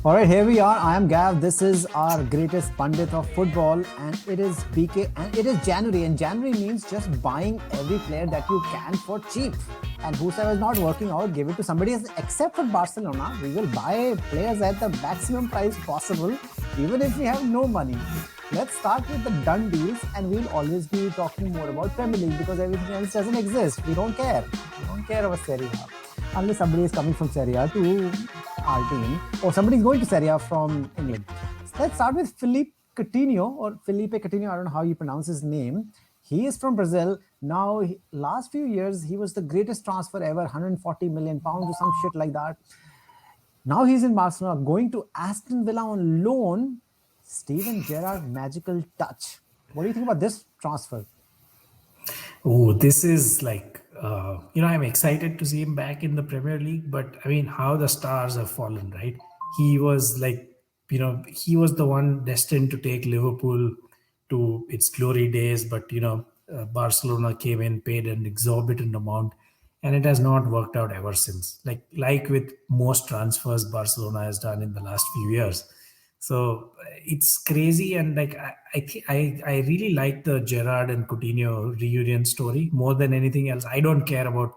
All right, here we are. I am Gav. This is our greatest pundit of football, and it is BK, and it is January. And January means just buying every player that you can for cheap. And whosoever is not working out, give it to somebody else. Except for Barcelona, we will buy players at the maximum price possible, even if we have no money. Let's start with the done deals, and we'll always be talking more about Premier League because everything else doesn't exist. We don't care. We don't care about Serie A. Unless somebody is coming from Serie A to our team, or somebody is going to Serie A from England. So let's start with Felipe Coutinho. I don't know how you pronounce his name. He is from Brazil. Now, last few years, he was the greatest transfer ever, 140 million pounds or some shit like that. Now he's in Barcelona, going to Aston Villa on loan. Steven Gerrard, magical touch. What do you think about this transfer? Oh, this is like, I'm excited to see him back in the Premier League, but I mean, how the stars have fallen, right? He was like, he was the one destined to take Liverpool to its glory days, but, Barcelona came in, paid an exorbitant amount, and it has not worked out ever since. Like with most transfers Barcelona has done in the last few years. So it's crazy, and I really like the Gerrard and Coutinho reunion story more than anything else. I don't care about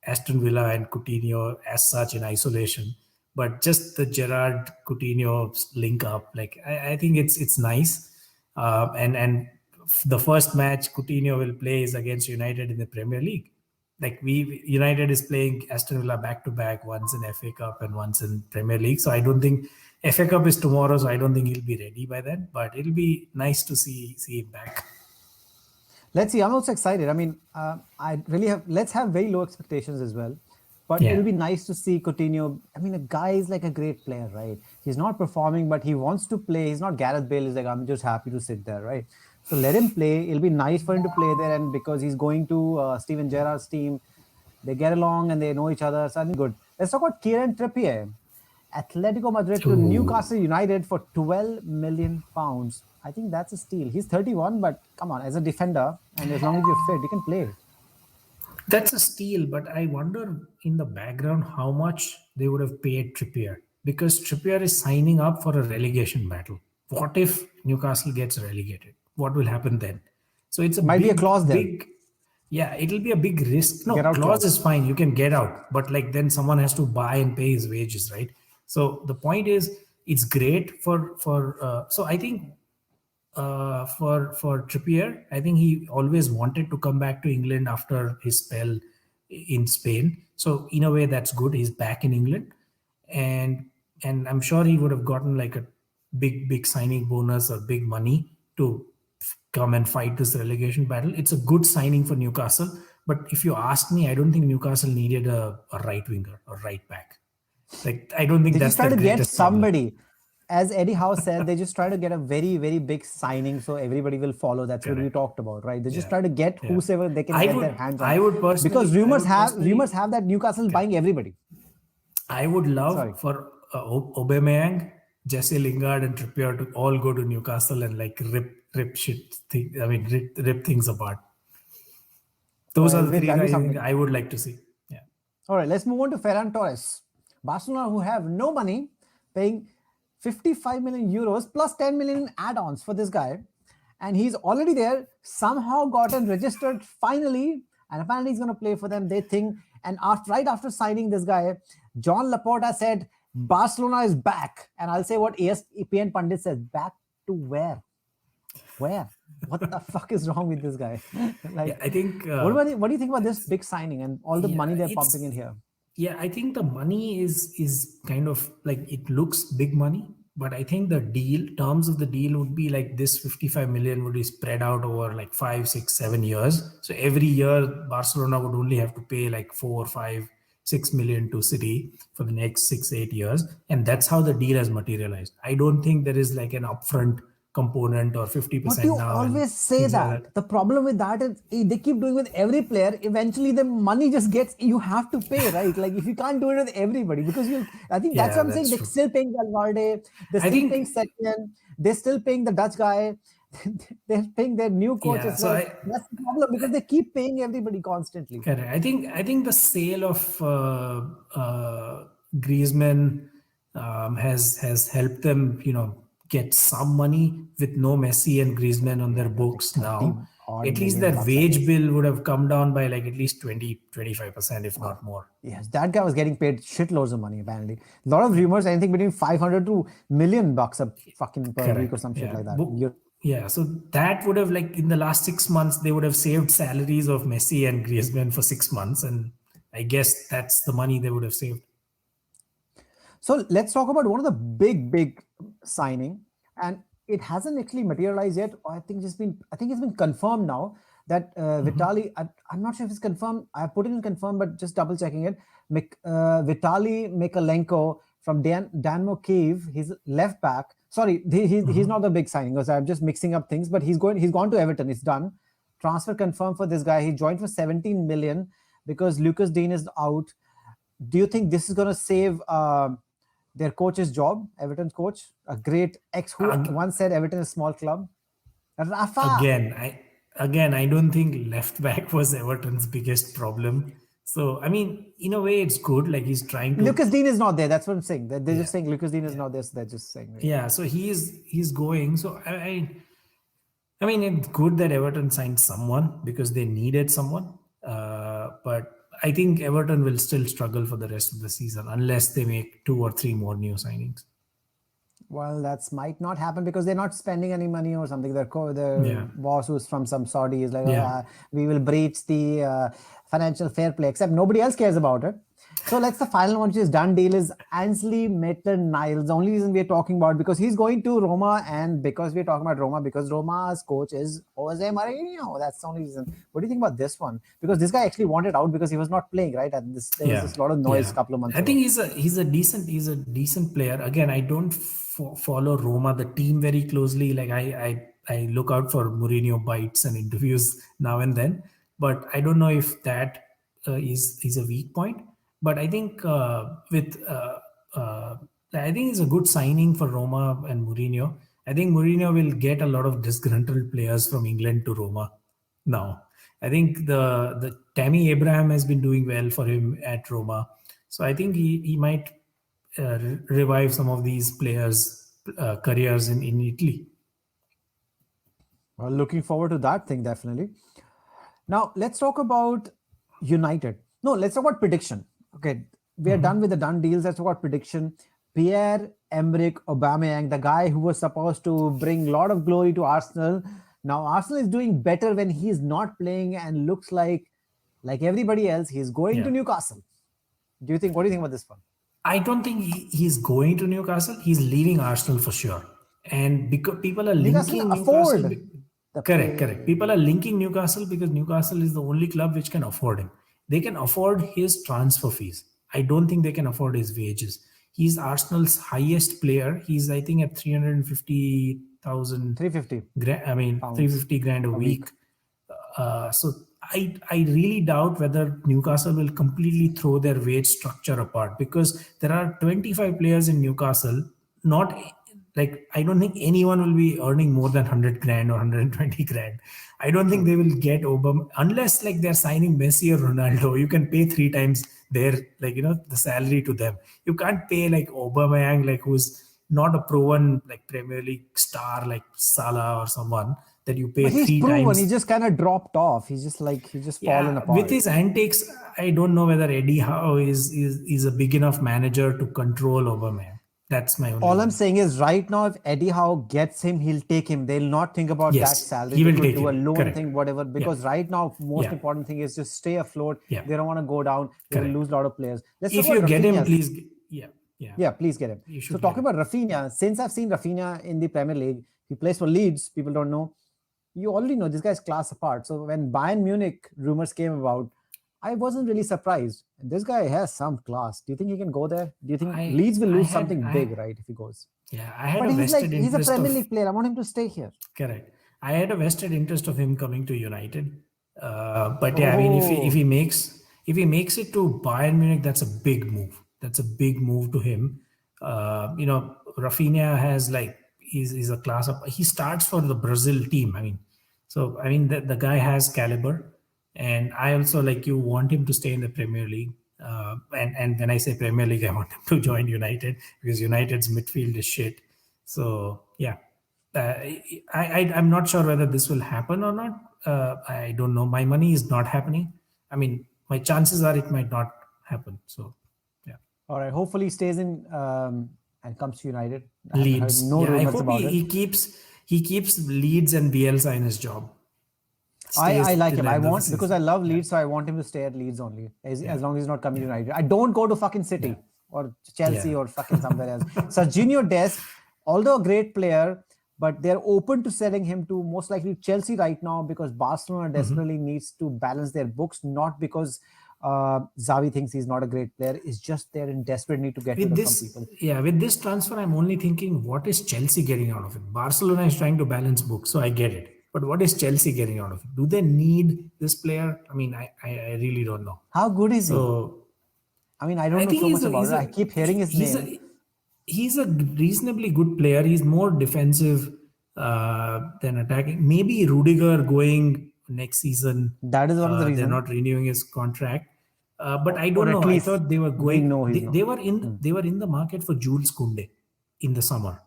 Aston Villa and Coutinho as such in isolation, but just the Gerrard Coutinho link up. I think it's nice, and the first match Coutinho will play is against United in the Premier League. United is playing Aston Villa back to back, once in FA Cup and once in Premier League. So I don't think FA Cup is tomorrow, so I don't think he'll be ready by then. But it'll be nice to see him back. Let's see. I'm also excited. I mean, let's have very low expectations as well. But it'll be nice to see Coutinho. I mean, a guy is like a great player, right? He's not performing, but he wants to play. He's not Gareth Bale. He's like, I'm just happy to sit there, right? So let him play. It'll be nice for him to play there. And because he's going to Steven Gerrard's team, they get along and they know each other. So I think good. Let's talk about Kieran Trippier. Atletico Madrid to Newcastle United for 12 million pounds. I think that's a steal. He's 31, but come on, as a defender, and as long as you're fit, you can play. That's a steal, but I wonder in the background how much they would have paid Trippier, because Trippier is signing up for a relegation battle. What if Newcastle gets relegated? What will happen then? So it's might be a clause there. Yeah, it'll be a big risk. No, clause is fine. You can get out, but then someone has to buy and pay his wages, right? So the point is, it's great for. So I think for Trippier, I think he always wanted to come back to England after his spell in Spain. So in a way, that's good. He's back in England, and I'm sure he would have gotten like a big signing bonus or big money to come and fight this relegation battle. It's a good signing for Newcastle. But if you ask me, I don't think Newcastle needed a right winger or right back. I don't think that's the greatest. They just try to get somebody. As Eddie Howe said, they just try to get a very, very big signing so everybody will follow. That's what we talked about, right? They just try to get whosoever they can get their hands on. I would personally, because rumors have that Newcastle is buying everybody. I would love for Aubameyang, Jesse Lingard, and Trippier to all go to Newcastle and rip things apart. Those are the three guys I would like to see. Yeah. All right, let's move on to Ferran Torres. Barcelona, who have no money, paying 55 million euros plus 10 million add-ons for this guy. And he's already there, somehow gotten registered finally. And apparently he's going to play for them, they think. And right after signing this guy, John Laporta said, Barcelona is back. And I'll say what ESPN Pundit says, back to where? Where? What the fuck is wrong with this guy? I think... what do you think about this big signing and all the money they're pumping in here? Yeah, I think the money is kind of it looks big money, but I think the terms of the deal would be like this 55 million would be spread out over 5, 6, 7 years. So every year Barcelona would only have to pay 4, 5, 6 million to City for the next 6, 8 years. And that's how the deal has materialized. I don't think there is an upfront component or 50%. But you always say that. The problem with that is they keep doing with every player. Eventually the money just you have to pay, right? If you can't do it with everybody, because I think that's what I'm saying. They're still paying Valverde, they're still paying Setien, they're still paying the Dutch guy, they're paying their new coach as well. That's the problem, because they keep paying everybody constantly. Correct. I think the sale of Griezmann has helped them, get some money with no Messi and Griezmann on their Yeah, that's like books 30 now. odd At least million their bucks, I wage guess. bill would have come down by like at least 20-25%, if not more. Yes, that guy was getting paid shitloads of money apparently. A lot of rumors, anything between 500 to million bucks a fucking per week or Correct. some shit Yeah. like that. Yeah. So that would have, like, in the last 6 months, they would have saved salaries of Messi and Griezmann for 6 months, and I guess that's the money they would have saved. So let's talk about one of the big signing, and it hasn't actually materialized yet. Or I think it's been confirmed now that Vitali. I'm not sure if it's confirmed. I put it in confirmed, but just double checking it. Vitali Mikalenko from Dynamo Kiev. He's left back. Sorry, he's not the big signing. Because I'm just mixing up things. But he's gone to Everton. It's done. Transfer confirmed for this guy. He joined for 17 million because Lucas Dean is out. Do you think this is going to save their coach's job, Everton's coach, a great ex who once said Everton is a small club? Rafa. Again, I don't think left back was Everton's biggest problem. So I mean, in a way, it's good. Like, he's trying to. Lucas Dean is not there. That's what I'm saying. They're just saying Lucas Dean is not there. So they're just saying. Yeah. So he's going. So I mean, it's good that Everton signed someone because they needed someone. But I think Everton will still struggle for the rest of the season unless they make 2 or 3 more new signings. Well, that might not happen because they're not spending any money or something. Their boss, who's from some Saudi, is like, we will breach the financial fair play, except nobody else cares about it. So the final one, which is done deal, is Ainsley Maitland-Niles. The only reason we're talking about because he's going to Roma, and because we're talking about Roma, because Roma's coach is Jose Mourinho. That's the only reason. What do you think about this one? Because this guy actually wanted out because he was not playing, right? And there was this lot of noise a couple of months ago. I think he's a decent player. Again, I don't follow Roma, the team, very closely. Like, I look out for Mourinho bites and interviews now and then, but I don't know if that is a weak point. But I think I think it's a good signing for Roma and Mourinho. I think Mourinho will get a lot of disgruntled players from England to Roma now. I think the Tammy Abraham has been doing well for him at Roma. So I think he might revive some of these players' careers in Italy. Well, looking forward to that thing, definitely. Now, let's talk about United. No, let's talk about prediction. Okay, we are done with the done deals. Let's talk about prediction. Pierre-Emerick Aubameyang, the guy who was supposed to bring a lot of glory to Arsenal. Now, Arsenal is doing better when he's not playing and looks like everybody else, he's going to Newcastle. What do you think about this one? I don't think he's going to Newcastle. He's leaving Arsenal for sure. And because people are linking Newcastle. Correct. People are linking Newcastle because Newcastle is the only club which can afford him. They can afford his transfer fees. I don't think they can afford his wages. He's Arsenal's highest player. He's, I think, at 350,000. 350. I mean, pounds. 350 grand a week. So I really doubt whether Newcastle will completely throw their wage structure apart, because there are 25 players in Newcastle. Not like, I don't think anyone will be earning more than 100 grand or 120 grand. I don't think they will get Aubameyang unless like they're signing Messi or Ronaldo. You can pay 3 times their the salary to them. You can't pay like Aubameyang, like who's not a proven like Premier League star like Salah or someone, that you pay 3 times. He just kind of dropped off. He's just fallen apart. With his antics, I don't know whether Eddie Howe is a big enough manager to control Aubameyang. That's my only. All I'm saying is, right now, if Eddie Howe gets him, he'll take him. They'll not think about that salary. He will take do a him. loan Correct. thing, whatever. Because right now, most important thing is just stay afloat. They don't want to go down. They will lose a lot of players. If you get him, please. Please get him. So talking about Rafinha, since I've seen Rafinha in the Premier League, he plays for Leeds. People don't know. You already know this guy's class apart. So when Bayern Munich rumors came about, I wasn't really surprised. This guy has some class. Do you think he can go there? Do you think Leeds will lose something big, right, if he goes? Yeah, I had a vested interest. He's a Premier League player. I want him to stay here. Correct. I had a vested interest of him coming to United. But I mean, if he makes it to Bayern Munich, that's a big move. That's a big move to him. Rafinha has he's a class up. He starts for the Brazil team. The guy has caliber. And I also, like you, want him to stay in the Premier League. And when I say Premier League, I want him to join United because United's midfield is shit. So yeah, I'm not sure whether this will happen or not. I don't know. My money is not happening. I mean, my chances are it might not happen. So yeah. All right. Hopefully, he stays in and comes to United. I haven't heard Leeds. no Yeah, I rumors hope about it. he keeps Leeds and Bielsa in his job. I like till him. the I end of the want because I season. love Leeds, so I want him to stay at Leeds only as long as he's not coming to United. I don't go to fucking City or Chelsea Yeah. or fucking somewhere else. Serginho Dest, although a great player, but they're open to selling him to most likely Chelsea right now because Barcelona desperately needs to balance their books, not because Xavi thinks he's not a great player. It's just they're in desperate need to get rid With of some this, people. with this transfer, I'm only thinking, what is Chelsea getting out of it? Barcelona is trying to balance books, so I get it. But what is Chelsea getting out of it? Do they need this player? I mean, I really don't know. How good is he? So I mean, I don't I know think so much about it. I keep hearing his name. He's a reasonably good player. He's more defensive than attacking. Maybe Rudiger going next season. That is one of the They're reasons. not renewing his contract. But I Or don't at know. I least thought they were we going. know he's not. They were in the market for Jules Koundé in the summer,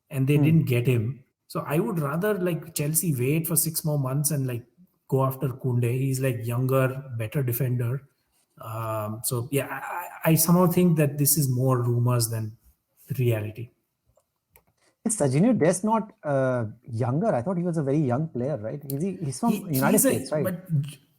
and they didn't get him. So I would rather like Chelsea wait for 6 more months and like go after Koundé. He's like younger, better defender. So yeah, I somehow think that this is more rumors than reality. Is Serginho Dest not younger? I thought he was a very young player, right? He's from United States, right? But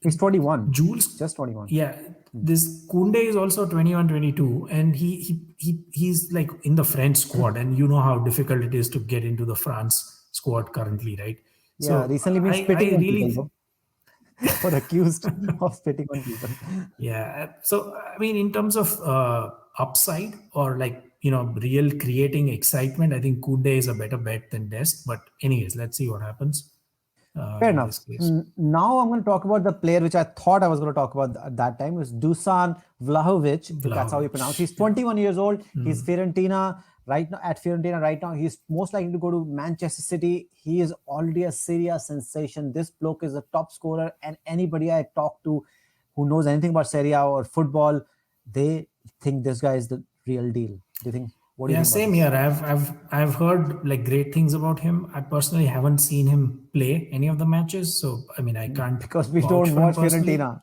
He's 21. Jules, Just 21. yeah, this Koundé is also 21, 22, and he's like in the French squad, and you know how difficult it is to get into the France squad currently, right? Yeah, recently been spitting on really, people, though, or accused of spitting on people. yeah. So I mean, in terms of upside or like real creating excitement, I think Koundé is a better bet than Dest. But anyways, let's see what happens. Fair in enough. this case. Now I'm going to talk about the player which I thought I was going to talk about at that time. It was Dusan Vlahovic. That's how you pronounce. He's 21 years old. He's Fiorentina right now. At Fiorentina right now, he's most likely to go to Manchester City. He is already a Serie A sensation. This bloke is a top scorer, and anybody I talk to who knows anything about Serie A or football, they think this guy is the real deal. Do you think? What do you think? Same here. I've heard like great things about him. I personally haven't seen him play any of the matches, so I mean I can't because we vouch don't for him watch personally. Fiorentina.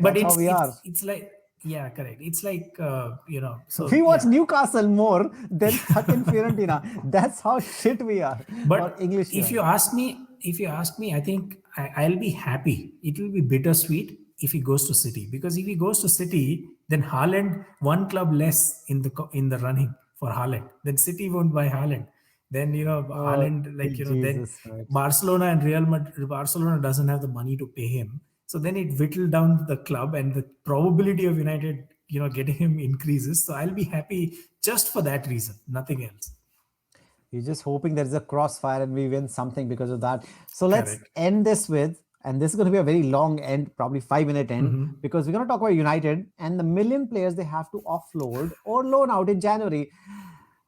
But That's how we are. It's like correct. It's like So we watch Newcastle more than fucking Fiorentina. That's how shit we are. But English. if you ask me, I think I'll be happy. It will be bittersweet if he goes to City, because if he goes to City, then Haaland, one club less in the running for Haaland. Then City won't buy Haaland. Then Haaland, like then right. Barcelona and Real Madrid. Barcelona doesn't have the money to pay him, so then it whittled down the club, and the probability of United getting him increases. So I'll be happy just for that reason, nothing else. You're just hoping there is a crossfire and we win something because of that. So let's end this with, and this is going to be a very long end, probably 5-minute end, because we're going to talk about United and the million players they have to offload or loan out in January.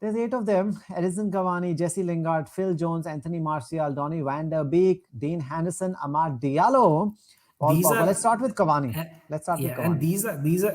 There's 8 of them: Edinson Cavani, Jesse Lingard, Phil Jones, Anthony Martial, Donny van der Beek, Dean Henderson, Amad Diallo. Let's start with Cavani. Let's start with Cavani. And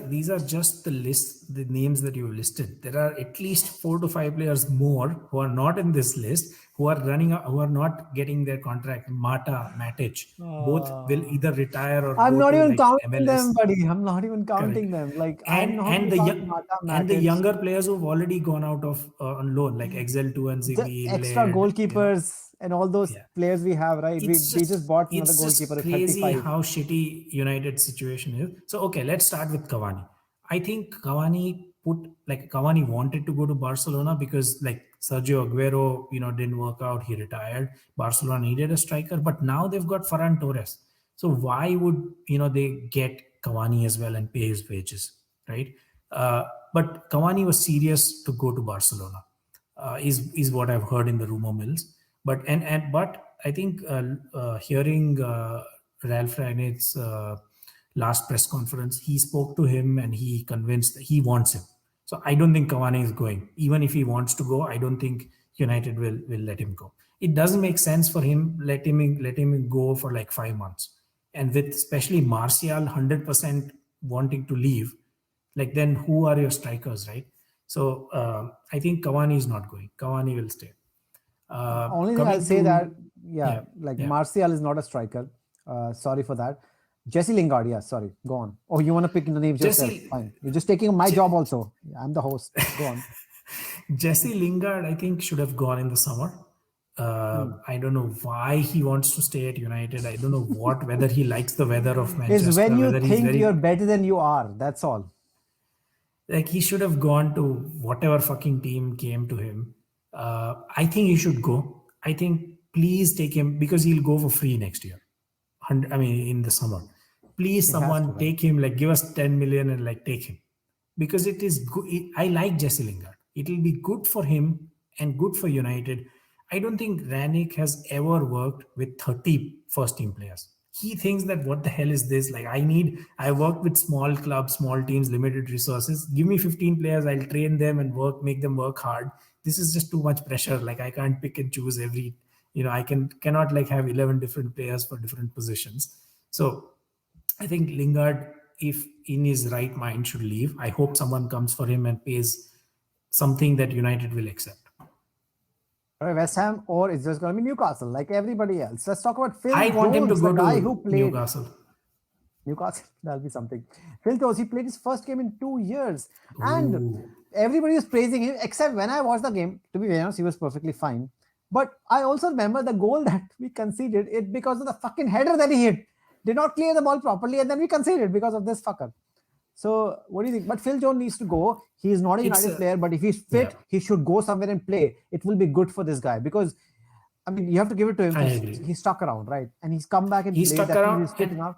these are just the names that you listed. There are at least 4 to 5 players more who are not in this list, who are not getting their contract. Mata, Matic, both will either retire or I'm not even counting MLS. them, buddy. I'm not even counting them. Like and the younger players who've already gone out of on loan, like Excel 2 and ZB, the extra goalkeepers. And all those players we have, right? We just bought another goalkeeper. It's crazy how shitty United's situation is. So, okay, let's start with Cavani. I think Cavani wanted to go to Barcelona because like Sergio Aguero, didn't work out. He retired. Barcelona needed a striker, but now they've got Ferran Torres. So why would, they get Cavani as well and pay his wages, right? But Cavani was serious to go to Barcelona, is what I've heard in the rumor mills. But I think hearing Ralph Rangnick's last press conference, he spoke to him and he convinced that he wants him. So I don't think Cavani is going. Even if he wants to go, I don't think United will let him go. It doesn't make sense for him let him go for like 5 months. And with especially Martial 100% wanting to leave, Like then who are your strikers, right? So I think Cavani is not going. Cavani will stay. Only thing I'll Coming say that, to yeah, like yeah. Martial is not a striker. Sorry for that. Jesse Lingard, yeah, sorry. Go on. Oh, you want to pick the names yourself? Jesse Fine. You're just taking my job also. I'm the host. Go on. Jesse Lingard, I think, should have gone in the summer. I don't know why he wants to stay at United. I don't know whether he likes the weather of Is when Manchester, you whether he's think you're very better than you are. That's all. like he should have gone to whatever fucking team came to him. I think he should go. I think please take him because he'll go for free next year. I mean, in the summer. Please, He has to, someone right? take him. Like, give us 10 million and like take him because it is good. I like Jesse Lingard. It will be good for him and good for United. I don't think Ranić has ever worked with 30 first team players. He thinks that what the hell is this? Like I work with small clubs, small teams, limited resources. Give me 15 players, I'll train them and make them work hard. This is just too much pressure. Like I can't pick and choose every, I cannot like have 11 different players for different positions. So I think Lingard, if in his right mind, should leave. I hope someone comes for him and pays something that United will accept. All right, West Ham, or it's just going to be Newcastle, like everybody else. Let's talk about Phil I want him to Jones, go the guy to who played Newcastle. Newcastle. That'll be something. Phil Jones, he played his first game in 2 years, and Ooh. everybody was praising him. Except when I watched the game, to be honest, he was perfectly fine. But I also remember the goal that we conceded it because of the fucking header that he hit. Did not clear the ball properly, and then we conceded because of this fucker. So what do you think? But Phil Jones needs to go. He's not a United player, but if he's fit, he should go somewhere and play. It will be good for this guy because, I mean, you have to give it to him. I agree. He's stuck around, right? And he's come back and He's played. stuck around. He's fitting out.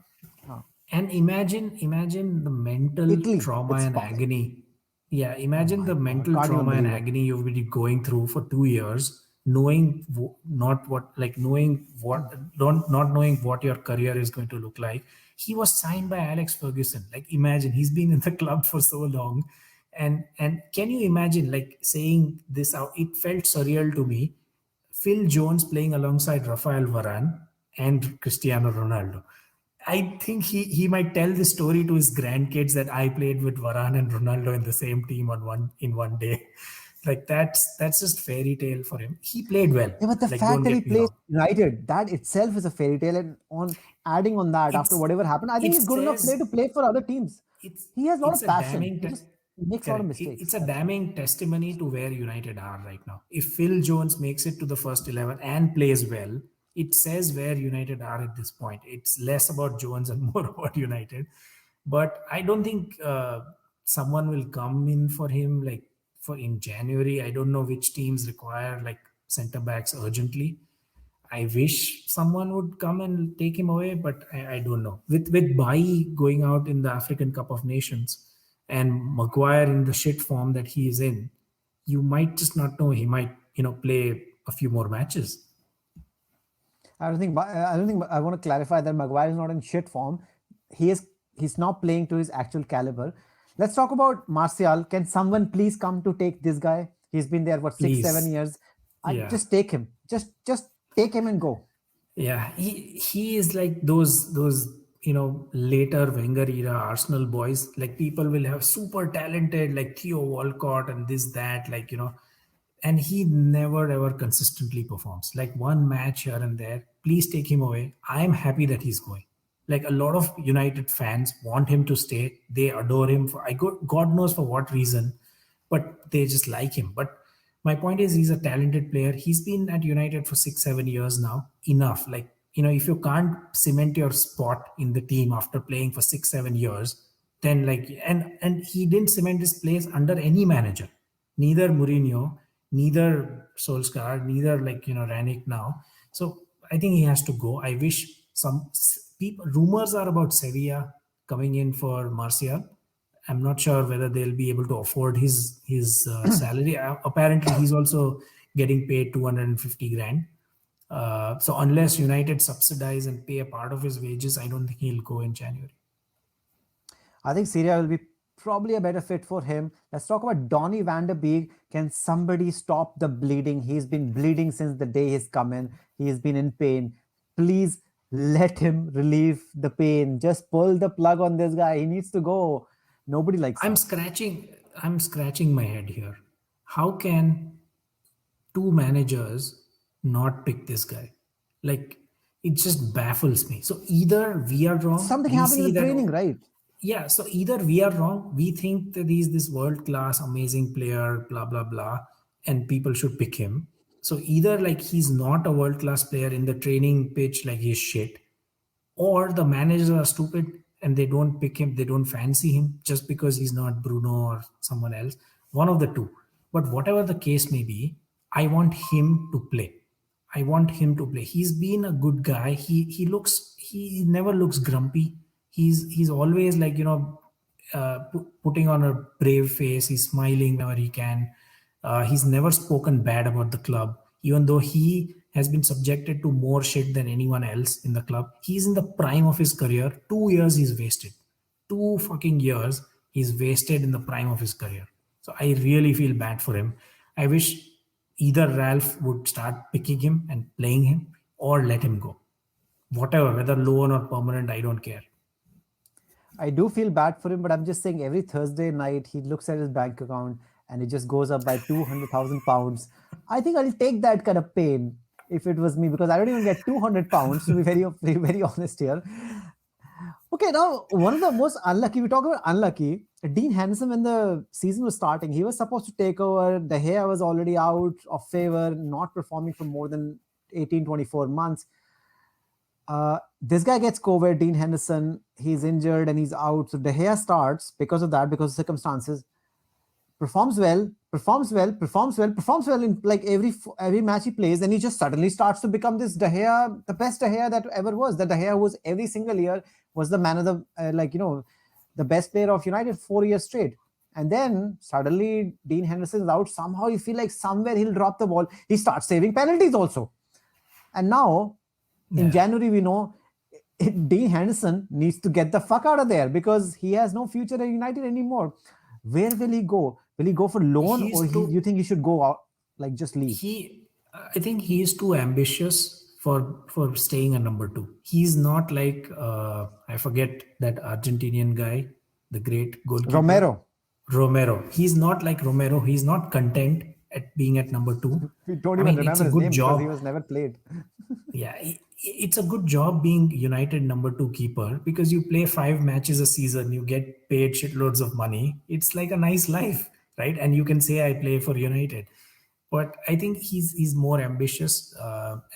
And imagine the mental Italy, trauma it's and fine. agony. Yeah, imagine the God, mental can't even trauma and believe it. agony you've been going through for 2 years, knowing not what, like knowing what, not knowing what your career is going to look like. He was signed by Alex Ferguson. Like imagine he's been in the club for so long, and can you imagine like saying this out? It felt surreal to me. Phil Jones playing alongside Rafael Varane and Cristiano Ronaldo. I think he might tell this story to his grandkids that I played with Varane and Ronaldo in the same team in one day. Like that's just fairy tale for him. He played well. Yeah, but the like, fact don't that he get me plays wrong. United, that itself is a fairy tale. And on adding on that, after It's whatever happened, I it think he's good enough player to says play for other teams. it's He has a lot it's of a passion. damning He just makes a lot of correct. mistakes. It's a That's all. damning testimony to where United are right now. If Phil Jones makes it to the first 11 and plays well, it says where United are at this point. It's less about Jones and more about United. But I don't think someone will come in for him like for in January. I don't know which teams require like center backs urgently. I wish someone would come and take him away, but I don't know. With Bai going out in the African Cup of Nations and Maguire in the shit form that he is in, you might just not know. He might, play a few more matches. I don't think. I want to clarify that Maguire is not in shit form. He's not playing to his actual caliber. Let's talk about Martial. Can someone please come to take this guy? He's been there for 6, 7 Please. years. I Yeah. just take him. Just take him and go. Yeah, he is like those later Wenger era Arsenal boys. Like people will have super talented like Theo Walcott and this that and he never ever consistently performs. Like one match here and there. Please take him away. I am happy that he's going. Like a lot of United fans want him to stay. They adore him for God knows for what reason, but they just like him. But my point is he's a talented player. He's been at United for 6, 7 years now. Enough. Like, if you can't cement your spot in the team after playing for 6, 7 years, then like and he didn't cement his place under any manager. Neither Mourinho, neither Solskjaer, neither Ranić now. So I think he has to go. I wish some people rumors are about Sevilla coming in for Martial. I'm not sure whether they'll be able to afford his salary. Apparently, he's also getting paid 250 grand. So unless United subsidize and pay a part of his wages, I don't think he'll go in January. I think Syria will be probably a better fit for him. Let's talk about Donny van der Beek. Can somebody stop the bleeding? He's been bleeding since the day he's come in. He's been in pain. Please let him relieve the pain. Just pull the plug on this guy. He needs to go. Nobody likes I'm him. scratching my head here. How can two managers not pick this guy? Like, it just baffles me. So either we are wrong, Something we happened in see the that, training, right? yeah, so either we are wrong, we think that he's this world class amazing player, blah blah blah, and people should pick him. So either like he's not a world class player in the training pitch, like he's shit, or the managers are stupid and they don't pick him, they don't fancy him just because he's not Bruno or someone else. One of the two. But whatever the case may be, I want him to play. I want him to play. He's been a good guy. He never looks grumpy. He's always like, putting on a brave face. He's smiling whenever he can. He's never spoken bad about the club, even though he has been subjected to more shit than anyone else in the club. He's in the prime of his career. 2 years he's wasted. 2 fucking years he's wasted in the prime of his career. So I really feel bad for him. I wish either Ralph would start picking him and playing him or let him go. Whatever, whether loan or permanent, I don't care. I do feel bad for him, but I'm just saying every Thursday night he looks at his bank account and it just goes up by 200,000 pounds. I think I'll take that kind of pain if it was me, because I don't even get 200 pounds, to be very honest here. Okay, now one of the most unlucky, we talk about unlucky, Dean Henderson, when the season was starting, he was supposed to take over. De Gea was already out of favor, not performing for more than 18, 24 months. This guy gets COVID, Dean Henderson, he's injured and he's out. So De Gea starts because of that, because of circumstances, performs well in like every match he plays, and he just suddenly starts to become this De Gea, the best De Gea that ever was. The De Gea was every single year was the man of the the best player of United 4 years straight. And then suddenly Dean Henderson is out. Somehow you feel like somewhere he'll drop the ball. He starts saving penalties also. And now in January, we know Dean Henderson needs to get the fuck out of there because he has no future at United anymore. Where will he go? Will he go for loan, you think he should go out, like just leave? I think he is too ambitious for staying a number two. He's not like I forget that Argentinian guy, the great goalkeeper. Romero. He's not like Romero. He's not content at being at number two. We don't even remember his name because he was never played. Yeah, it's a good job being United number two keeper because you play 5 matches a season, you get paid shitloads of money. It's like a nice life, right? And you can say I play for United. But I think he's more ambitious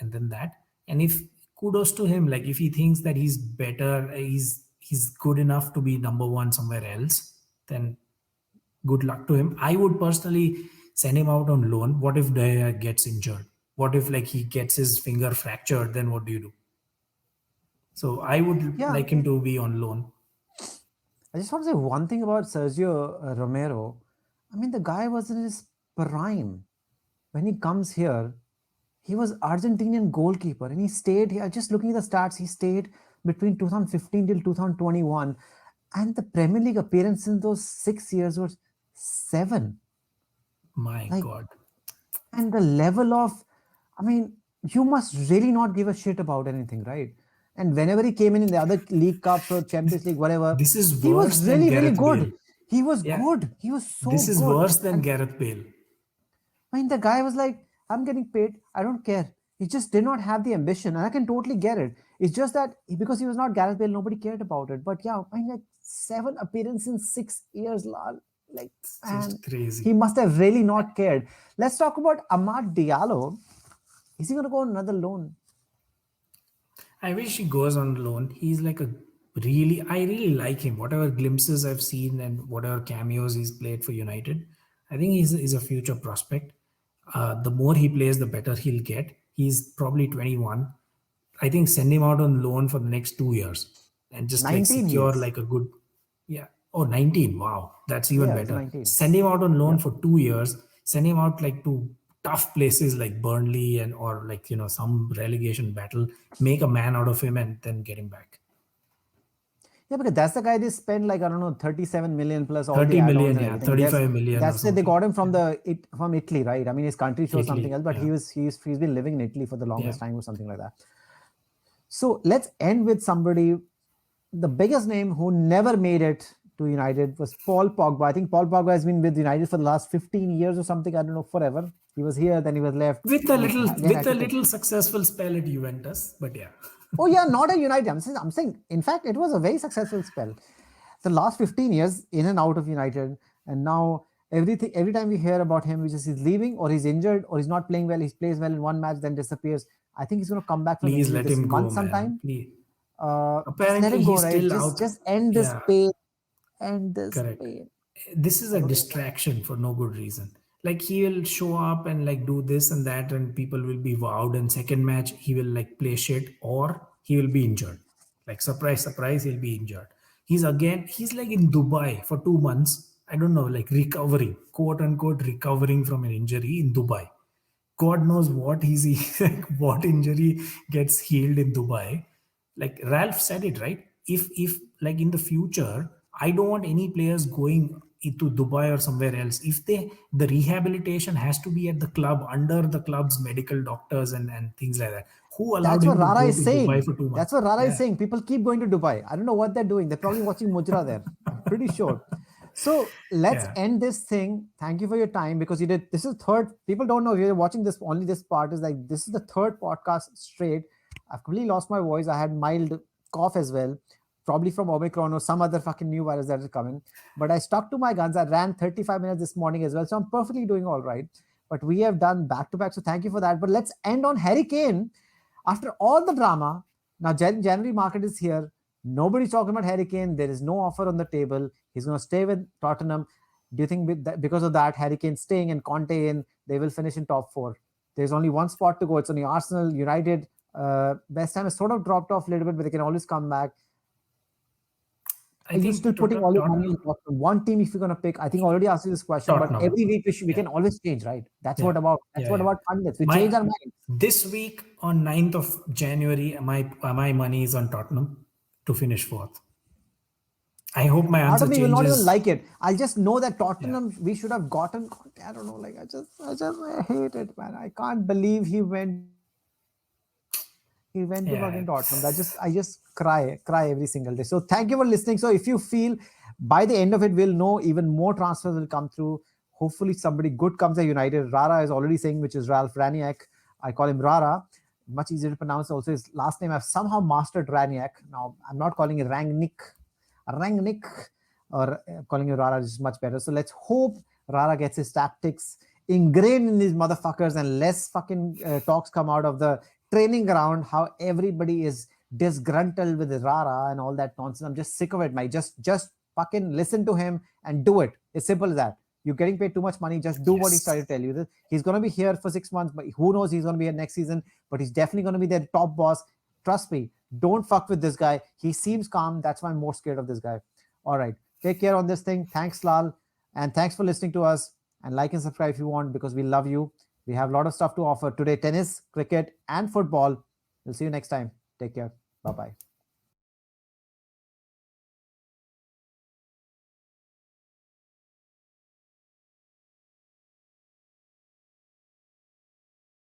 and than that. And if kudos to him, like if he thinks that he's better, he's good enough to be number one somewhere else, then good luck to him. I would personally send him out on loan. What if De Gea gets injured? What if like he gets his finger fractured? Then what do you do? So I would like him to be on loan. I just want to say one thing about Sergio Romero. I mean, the guy was in his prime. When he comes here, he was Argentinian goalkeeper and he stayed here. Just looking at the stats, he stayed between 2015 till 2021. And the Premier League appearance in those 6 years was 7. My God. And the level of, I mean, you must really not give a shit about anything, right? And whenever he came in the other League Cups or Champions League, whatever, this is he was really, really good. Bale. He was good. He was so good. This is worse than Gareth Bale. I mean, the guy was like, I'm getting paid. I don't care. He just did not have the ambition. And I can totally get it. It's just that because he was not Gareth Bale, nobody cared about it. But yeah, I mean, like 7 appearances in 6 years, like, man, crazy. He must have really not cared. Let's talk about Amad Diallo. Is he going to go on another loan? I wish he goes on loan. He's like I really like him. Whatever glimpses I've seen and whatever cameos he's played for United, I think he's a future prospect. The more he plays, the better he'll get. He's probably 21. I think send him out on loan for the next 2 years and just like secure like a good, 19. Wow, that's even better. Send him out on loan for 2 years. Send him out like to tough places like Burnley or like, some relegation battle. Make a man out of him and then get him back. Yeah, because that's the guy they spent like, I don't know, 37 million plus all 30 the million, and 35 million. That's it. They got him from Italy, right? I mean, his country shows something else, but he's been living in Italy for the longest time or something like that. So let's end with somebody, the biggest name who never made it to United was Paul Pogba. I think Paul Pogba has been with United for the last 15 years or something. I don't know, forever. He was here, then he was left. With a little Again, with a little successful spell at Juventus, but yeah. Oh yeah, not at United. I'm saying, in fact, it was a very successful spell. The last 15 years in and out of United, and now every time we hear about him, which is he's leaving or he's injured or he's not playing well, he plays well in one match, then disappears. I think he's going to come back from Please injury let this him go, month man. sometime. Please. Just let Apparently, him go, he's right? still Just, out. just end this Yeah. pain. End this Correct. pain. This is a distraction for no good reason. Like he will show up and like do this and that, and people will be wowed. And second match, he will like play shit, or he will be injured. Like surprise, surprise, he'll be injured. He's like in Dubai for 2 months. I don't know, like recovering, quote unquote, recovering from an injury in Dubai. God knows what like what injury gets healed in Dubai. Like Ralph said it, right? If like in the future, I don't want any players going into Dubai or somewhere else. If the rehabilitation has to be at the club under the club's medical doctors and things like that. Who allowed That's what him to Rara go is to saying. Dubai for 2 months? That's what Rara is Yeah. saying. People keep going to Dubai. I don't know what they're doing. They're probably watching Mujra there. I'm pretty sure. So let's Yeah. end this thing. Thank you for your time, because you did. This is third. People don't know if you're watching this. Only this part is like, this is the third podcast straight. I've completely lost my voice. I had mild cough as well, probably from Omicron or some other fucking new virus that is coming. But I stuck to my guns. I ran 35 minutes this morning as well, so I'm perfectly doing all right. But we have done back to back, so thank you for that. But let's end on Harry Kane. After all the drama, now January market is here. Nobody's talking about Harry Kane. There is no offer on the table. He's going to stay with Tottenham. Do you think because of that, Harry Kane staying and Conte in, they will finish in top four? There's only one spot to go. It's only Arsenal, United. West Ham has sort of dropped off a little bit, but they can always come back. Are you still putting all your money on one team if you're going to pick? I think I already asked you this question, but every week we can always change, right? That's what about pundits. We change our minds. This week on 9th of January, my money is on Tottenham to finish fourth. I hope my answer changes. Part of me will not even like it. I'll just know that Tottenham, we should have gotten. I don't know. Like I hate it, man. I can't believe he went. He went to fucking Tottenham. I just cry every single day. So thank you for listening. So if you feel by the end of it, we'll know even more transfers will come through. Hopefully somebody good comes at United. Rara is already saying, which is Ralph Raniak. I call him Rara. Much easier to pronounce. Also his last name, I've somehow mastered Raniak. Now I'm not calling it Rangnick, or calling it Rara is much better. So let's hope Rara gets his tactics ingrained in these motherfuckers and less fucking talks come out of the training ground, how everybody is disgruntled with Rara and all that nonsense. I'm just sick of it, mate. Just fucking listen to him and do it. It's simple as that. You're getting paid too much money. Just do what he's trying to tell you. He's going to be here for 6 months, but who knows? He's going to be here next season, but he's definitely going to be their top boss. Trust me. Don't fuck with this guy. He seems calm. That's why I'm more scared of this guy. All right. Take care on this thing. Thanks, Lal. And thanks for listening to us. And like and subscribe if you want, because we love you. We have a lot of stuff to offer today: tennis, cricket, and football. We'll see you next time. Take care. Bye-bye.